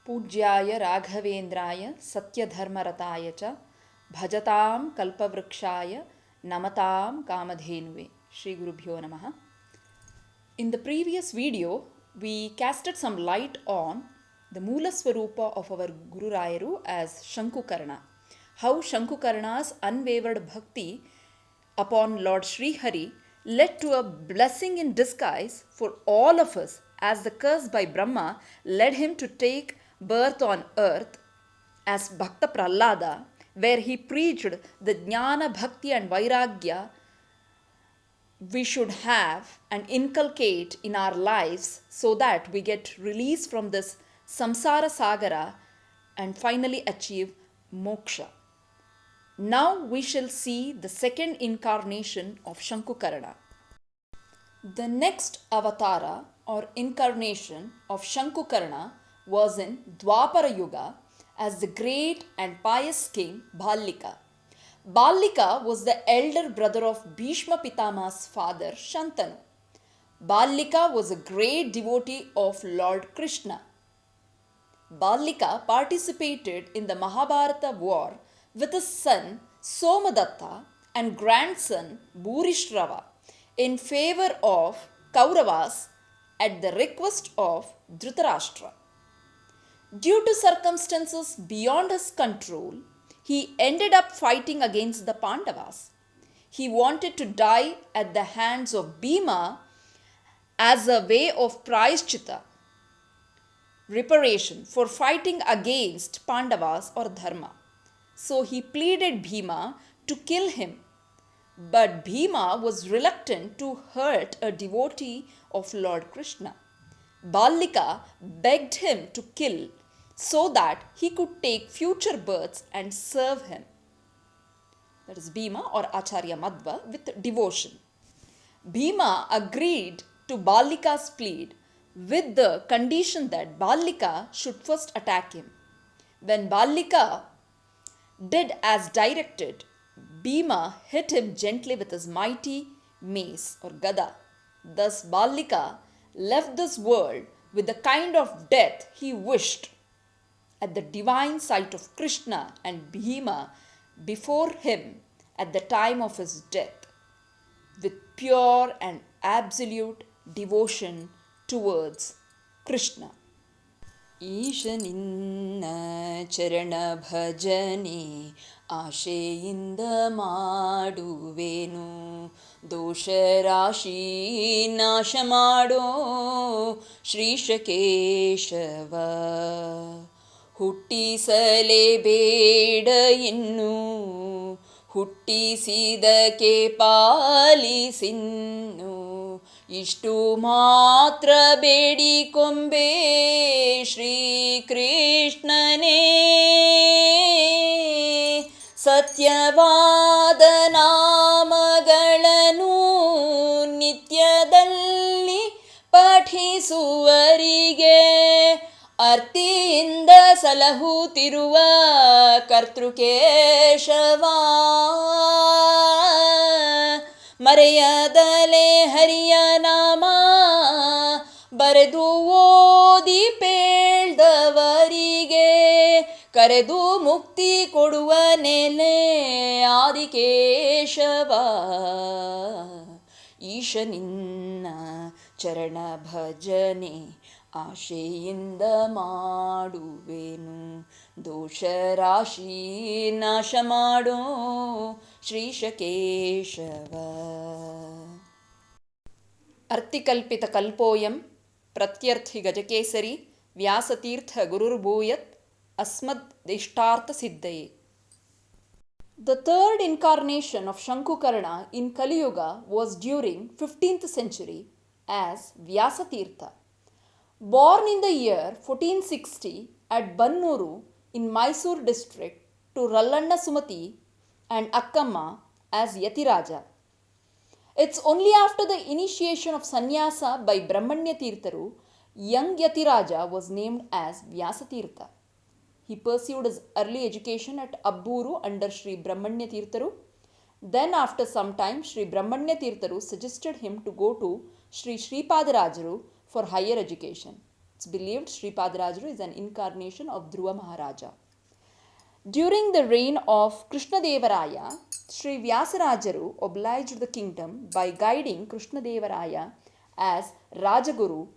पूज्याय राघवेन्द्राय सत्यधर्मरताय च भजतां कल्पवृक्षाय नमतां कामधेनुवे. Shri Gurubhyo Namaha. In the previous video, we casted some light on the Moola Swarupa of our Guru Rayaru as Shankukarna. How Shankukarna's unwavered bhakti upon Lord Sri Hari led to a blessing in disguise for all of us, as the curse by Brahma led him to take birth on earth as Bhakta Prahlada, where he preached the Jnana, Bhakti and Vairagya we should have and inculcate in our lives so that we get release from this samsara sagara and finally achieve moksha. Now we shall see the second incarnation of Shankukarna. The next avatara or incarnation of Shankukarna was in Dwapara Yuga as the great and pious king Bhallika. Bhallika was the elder brother of Bhishma Pitama's father Shantanu. Bhallika was a great devotee of Lord Krishna. Bhallika participated in the Mahabharata war with his son Somadatta and grandson Bhurishrava in favor of Kauravas at the request of Dhritarashtra. Due to circumstances beyond his control, he ended up fighting against the Pandavas. He wanted to die at the hands of Bhima as a way of prayashchitta, reparation for fighting against Pandavas or Dharma. So he pleaded Bhima to kill him. But Bhima was reluctant to hurt a devotee of Lord Krishna. Bhallika begged him to kill so that he could take future births and serve him. That is Bhima or Acharya Madhva with devotion. Bhima agreed to Bhallika's plead with the condition that Bhallika should first attack him. When Bhallika did as directed, Bhima hit him gently with his mighty mace or gada. Thus Bhallika left this world with the kind of death he wished at the divine sight of Krishna and Bhima before him at the time of his death, with pure and absolute devotion towards Krishna. ಈಶನಿನ್ನ ಚರಣ ಭಜನೆ ಆಶೆಯಿಂದ ಮಾಡುವೆನು, ದೋಷರಾಶಿ ನಾಶ ಮಾಡೋ ಶ್ರೀಶ ಕೇಶವ. ಹುಟ್ಟಿಸಲೇಬೇಡ ಇನ್ನು, ಹುಟ್ಟಿಸಿದಕ್ಕೆ ಪಾಲಿಸಿನ್ನು, ಇಷ್ಟು ಮಾತ್ರ ಬೇಡಿಕೊಂಬೆ ಶ್ರೀಕೃಷ್ಣನೇ. ಸತ್ಯವಾದ ನಾಮಗಳನ್ನು ನಿತ್ಯದಲ್ಲಿ ಪಠಿಸುವರಿಗೆ ಅರ್ತಿಯಿಂದ ಸಲಹುತ್ತಿರುವ ಕರ್ತೃಕೇಶವ. ಮರೆಯದಲೆ ಹರಿಯ ನಾಮ ಬರೆದು ಓದಿ ಪೇಳ್ದವರಿಗೆ ಕರೆದು ಮುಕ್ತಿ ಕೊಡುವ ನೆಲೆ ಆದಿಕೇಶವ. ಈಶನಿನ್ನ ಚರಣ ಭಜನೆ ಆಶೆಯಿಂದ ಮಾಡುವೆನು, ದೋಷರಾಶಿ ನಾಶ ಮಾಡೋ Shrisha Keshava. ಅರ್ಥಿಕಲ್ಪಿತ ಕಲ್ಪೋಯಂ ಪ್ರತ್ಯರ್ಥಿ Gajakesari Vyasatirtha ಗುರುರ್ಭೂಯತ್ ಅಸ್ಮದಿಷ್ಟಾರ್ಥ ಸಿದ್ಧಯೇ. The third incarnation of Shankukarna in Kali Yuga was during 15th century as Vyasatirtha. Born in the year 1460 at Bannuru in Mysore district to Rallanna Sumati and Akkamma as Yatiraja. It's only after the initiation of sannyasa by Brahmanya Tirtharu, young Yatiraja was named as Vyasatirtha. He pursued his early education at Abburu under Sri Brahmanya Tirtharu. Then after some time, Sri Brahmanya Tirtharu suggested him to go to Sri Sripadarajaru for higher education. It's believed Sri Padarajuru is an incarnation of Dhruva Maharaja. During the reign of Krishnadevaraya, Sri Vyasarajaru obliged the kingdom by guiding Krishnadevaraya as Rajaguru,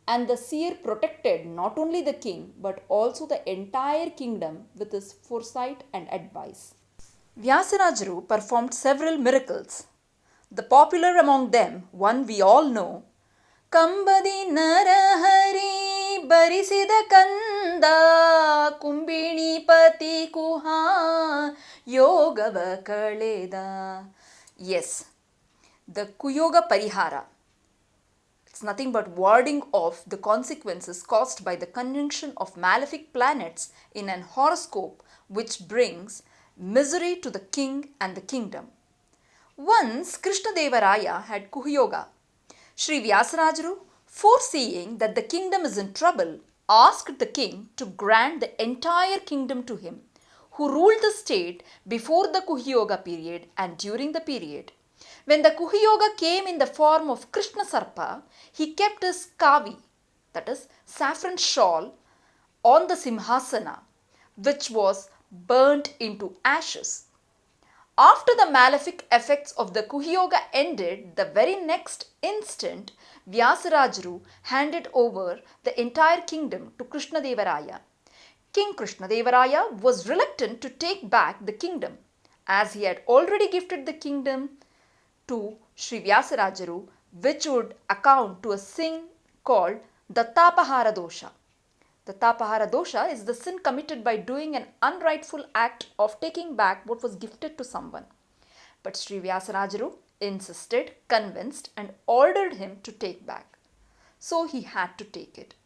and the seer protected not only the king but also the entire kingdom with his foresight and advice. Vyasarajaru performed several miracles. The popular among them, one we all know, Kambadi Narahari Barisida Kanda Kumbini Pati Kuha Yogava Kaleda. Yes, the Kuyoga Parihara. It's nothing but warding off the consequences caused by the conjunction of malefic planets in an horoscope, which brings misery to the king and the kingdom. Once Krishnadevaraya had Kuhyoga. Sri Vyasarajaru, foreseeing that the kingdom is in trouble, asked the king to grant the entire kingdom to him, who ruled the state before the Kuhyoga period and during the period. When the Kuhyoga came in the form of Krishna Sarpa, he kept his kavi, that is, saffron shawl, on the Simhasana, which was burnt into ashes. After the malefic effects of the Kuhyoga ended, the very next instant, Vyasarajaru handed over the entire kingdom to Krishnadevaraya. King Krishnadevaraya was reluctant to take back the kingdom, as he had already gifted the kingdom to Sri Vyasarajaru, which would account to a sin called Dattapahara dosha. The Tapahara dosha is the sin committed by doing an unrightful act of taking back what was gifted to someone. But Sri Vyasarajaru insisted, convinced, and ordered him to take back. So he had to take it.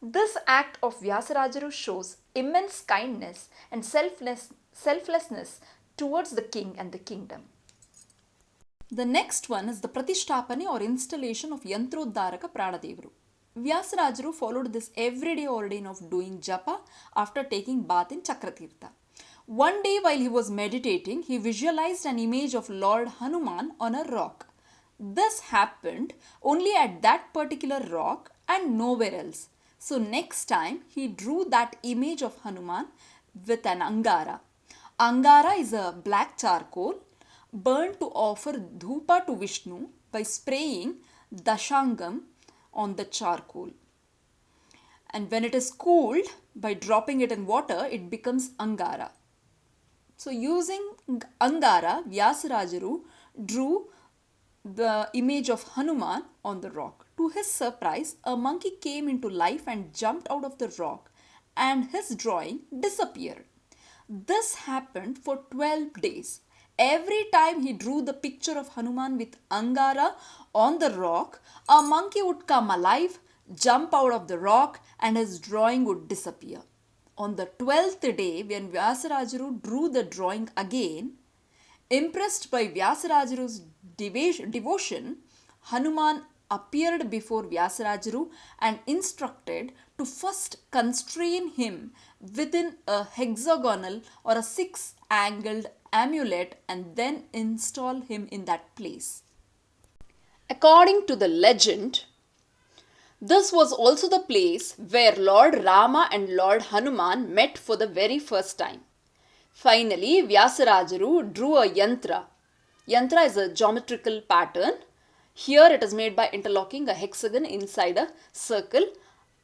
This act of Vyasarajaru shows immense kindness and selflessness towards the king and the kingdom. The next one is the Pratishtapane or installation of Yantrodharaka Pranadevaru. Vyasarajaru followed this everyday ordain of doing japa after taking bath in Chakratirtha. One day while he was meditating, he visualized an image of Lord Hanuman on a rock. This happened only at that particular rock and nowhere else. So next time he drew that image of Hanuman with an angara. Angara is a black charcoal burned to offer dhupa to Vishnu by spraying dashangam on the charcoal. And when it is cooled, by dropping it in water, it becomes angara. So using angara, Vyasarajaru drew the image of Hanuman on the rock. To his surprise, a monkey came into life and jumped out of the rock, and his drawing disappeared. This happened for 12 days. Every time he drew the picture of Hanuman with angara on the rock, a monkey would come alive, jump out of the rock, and his drawing would disappear. On the 12th day, when Vyasarajaru drew the drawing again, impressed by Vyasarajaru's devotion, Hanuman appeared before Vyasarajaru and instructed to first constrain him within a hexagonal or a six-angled amulet and then install him in that place. According to the legend, this was also the place where Lord Rama and Lord Hanuman met for the very first time. Finally, Vyasarajaru drew a yantra. Yantra is a geometrical pattern. Here it is made by interlocking a hexagon inside a circle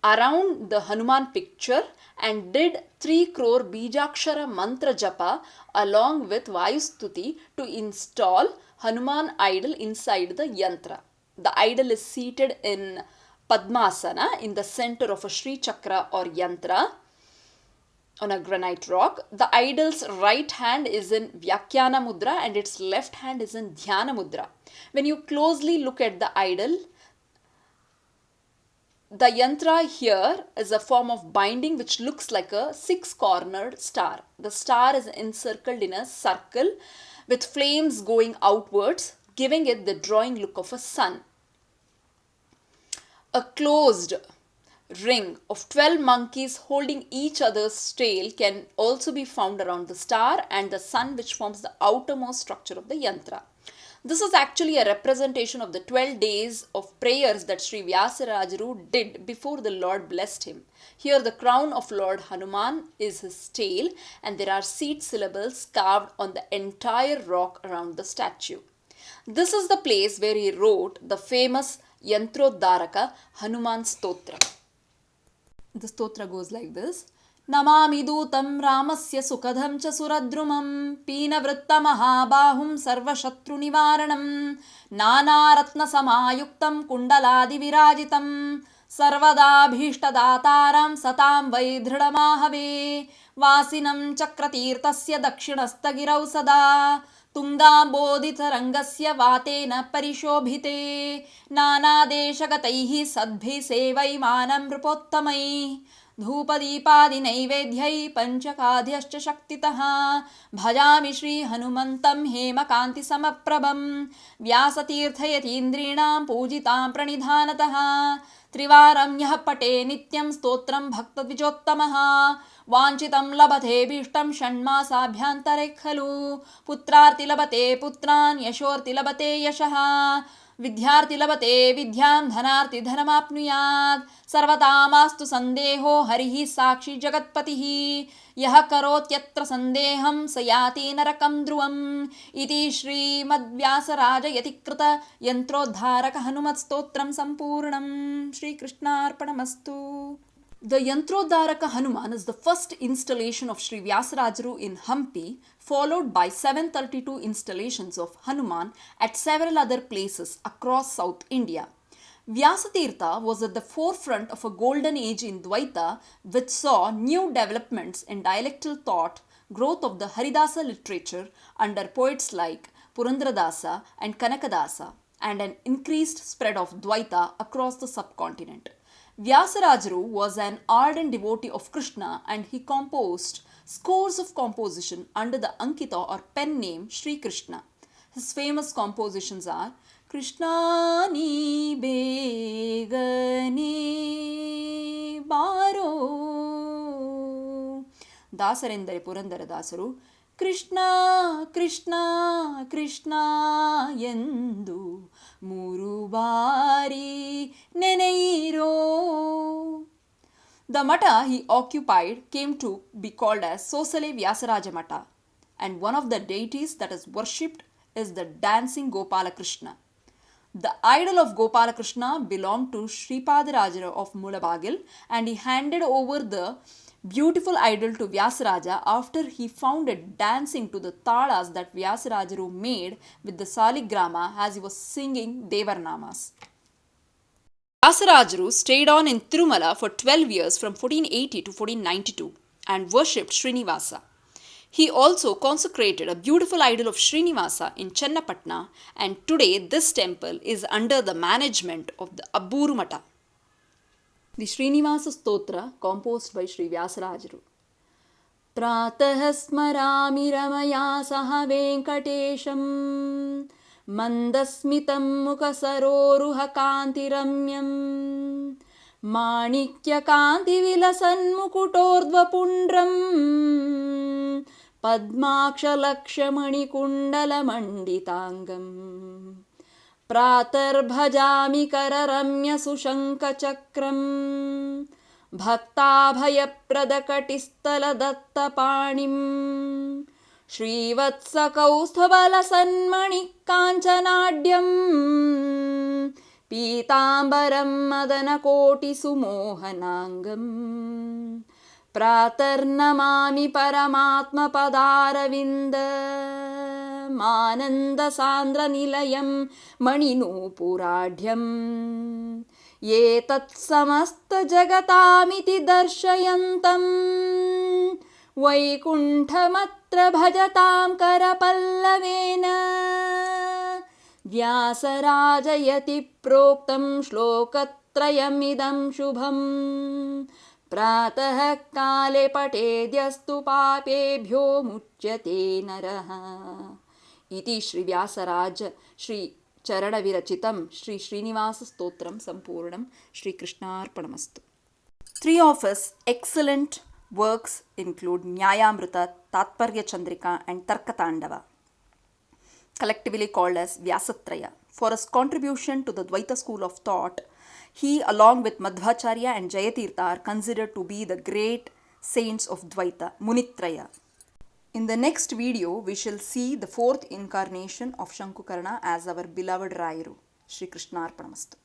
around the Hanuman picture and did 3 crore Bijakshara mantra japa along with Vayustuti to install Hanuman idol inside the yantra. The idol is seated in Padmasana in the center of a Sri Chakra or yantra on a granite rock. The idol's right hand is in Vyakyana Mudra and its left hand is in Dhyana Mudra. When you closely look at the idol, the yantra here is a form of binding which looks like a 6-cornered star. The star is encircled in a circle with flames going outwards, giving it the drawing look of a sun. A closed ring of 12 monkeys holding each other's tail can also be found around the star and the sun, which forms the outermost structure of the yantra. This is actually a representation of the 12 days of prayers that Sri Vyasarajaru did before the Lord blessed him. Here the crown of Lord Hanuman is his tail, and there are seed syllables carved on the entire rock around the statue. This is the place where he wrote the famous Yantrodharaka Hanuman Stotra. The stotra goes like this. Namami dutam ramasya sukadham cha suradrumam peenavritta mahabahum sarvashatru nivaranam nanaratna samayuktam kundaladi virajitam sarvadabhishtadataram satam vaidhridamahave vasinam chakratirtasya dakshinastagirau sada ತುಂಗಾಂಬೋಧಿತರಂಗಸ್ಯ ವಾತೇನ ಪರಿಶೋಭಿತೆ ನಾನಾದೇಶಗತೈಃ ಸದ್ಭಿಃ ಸೇವೈಮಾನಂ ನೃಪೋತ್ತಮೈಃ ಧೂಪದೀಪಾದಿನೈವೇದ್ಯೈ ಪಂಚಕಾದ್ಯಶ್ಚ ಶಕ್ತಿತಃ ಭಜಾಮಿ Shri ಹನುಮಂತಂ ಹೇಮಕಾಂತಿ ಸಮಪ್ರಭಂ ವ್ಯಾಸತೀರ್ಥಯತೀಂದ್ರೀಣಾಂ ಪೂಜಿತಾಂ ಪ್ರಣಿಧಾನತಃ ತ್ರಿವಾರಂ ಯಃ ಪಠೇ ನಿತ್ಯಂ ಸ್ತೋತ್ರಂ ಭಕ್ತದ್ವಿಜೋತ್ತಮಃ ವಾಂಛಿತಂ ಲಭತೆ ಭೀಷ್ಟಂ ಷಣ್ಮಾಸಾಭ್ಯಂತರೆ ಖಲು ಪುತ್ರಾರ್ತಿ ಲಭತೆ ಪುತ್ರಾನ್ ಯಶೋರ್ತಿ ಲಭತೆ ಯಶಃ ವಿದ್ಯಾರ್ಥಿ ಲಭತೆ ವಿದ್ಯಾಂ ಧನಾರ್ಥಿ ಧನಮಾಪ್ನುಯಾತ್ ಸರ್ವತಾಮಾಸ್ತು ಸಂದೇಹೋ ಹರಿಃ ಸಾಕ್ಷಿ ಜಗತ್ಪತಿಃ ಯಃ ಕರೋತ್ಯತ್ರ ಸಂದೇಹಂ ಸ ಯಾತಿ ನರಕಂ ಧ್ರುವಂ ಇತಿ ಶ್ರೀಮದ್ವ್ಯಾಸರಾಜಯತಿಕೃತ ಯಂತ್ರೋದ್ಧಾರಕ Hanumath Stotram ಸಂಪೂರ್ಣಂ ಶ್ರೀಕೃಷ್ಣಾರ್ಪಣಮಸ್ತು. The Yantrodharaka Hanuman is the first installation of Sri Vyasarajaru in Hampi, followed by 732 installations of Hanuman at several other places across South India. Vyasatirtha was at the forefront of a golden age in Dvaita, which saw new developments in dialectal thought, growth of the Haridasa literature under poets like Purandradasa and Kanakadasa, and an increased spread of Dvaita across the subcontinent. Vyasarajaru was an ardent devotee of Krishna, and he composed scores of composition under the Ankita or pen name Sri Krishna. His famous compositions are Krishna ni begane baro ದಾಸರೆಂದರೆ Purandara ದಾಸರು ಕೃಷ್ಣ ಕೃಷ್ಣ ಕೃಷ್ಣ ಎಂದು ಮೂರು ಬಾರಿ ನೆನೆಯಿರೋ. The mata he occupied came to be called as Sosale Vyasaraja Mata, and one of the deities that is worshipped is the dancing Gopala Krishna. The idol of Gopala Krishna belonged to Sripadaraja of Mulabagil, and he handed over the beautiful idol to Vyasaraja after he found it dancing to the talas that Vyasarajaru made with the saligrama as he was singing Devarnamas. Vyasarajaru stayed on in Tirumala for 12 years from 1480 to 1492 and worshipped Srinivasa. He also consecrated a beautiful idol of Srinivasa in Chennapatna, and today this temple is under the management of the Abburu Mata. The Srinivasa Stotra composed by Sri Vyasarajaru. Pratah smarami ramaya saha venkatesham mandasmitam mukasaroruha kantiramyam manikya kanti vilasan mukutordva pundram padmakshalakshmani kundala manditangam ಪ್ರಾತರ್ಭಜಾಮಿ ಕರರಮ್ಯ ಸುಶಂಕಚಕ್ರಂ ಭಕ್ತಾಭಯಪ್ರದಕಟಿಸ್ಥಲದತ್ತಪಾಣಿಂ ಶ್ರೀವತ್ಸಕೌಸ್ತುಭಲಸನ್ಮಣಿ ಕಾಂಚನಾಢ್ಯಂ ಪೀತಾಂಬರಂ ಮದನಕೋಟಿಸುಮೋಹನಾಂಗಂ ಪ್ರಾತರ್ನಮಾಮಿ ಪರಮಾತ್ಮಪದಾರವಿಂದ ಮಾನಂದಸಾಂದ್ರನಿಲಯಂ ಮಣಿನೂಪುರಾಢ್ಯಂ ಏತತ್ಸಮಸ್ತಜಗತಾಮಿತಿ ದರ್ಶಯಂತಂ ವೈಕುಂಠಮತ್ರ ಭಜತಾಂ ಕರಪಲ್ಲವೇನ ವ್ಯಾಸರಾಜಯತಿ ಪ್ರೋಕ್ತಂ ಶ್ಲೋಕತ್ರಯಮಿದಂ ಶುಭಂ ಪ್ರಾತಃ ಕಾಲೇ ಪಠೇದ್ಯಸ್ತು ಪಾಪೇಭ್ಯೋ ಮುಚ್ಯತೆ ನರಃ. ಇತಿ Shri Vyasaraja Shri ಚರಣವಿರಚಿತಂ Shri Srinivasa Stotram ಸಂಪೂರ್ಣಂ ಶ್ರೀಕೃಷ್ಣಾರ್ಪಣಮಸ್ತು. 3 of his excellent works include Nyayamrita, Tatparya Chandrika and Tarkatandava. collectively called as Vyasatraya, for his contribution to the Dvaita school of thought. He, along with Madhvacharya and Jayatirtha, are considered to be the great saints of Dvaita, Munitraya. In the next video, we shall see the fourth incarnation of Shankukarna as our beloved Rayaru. Shri Krishnarpanamastu.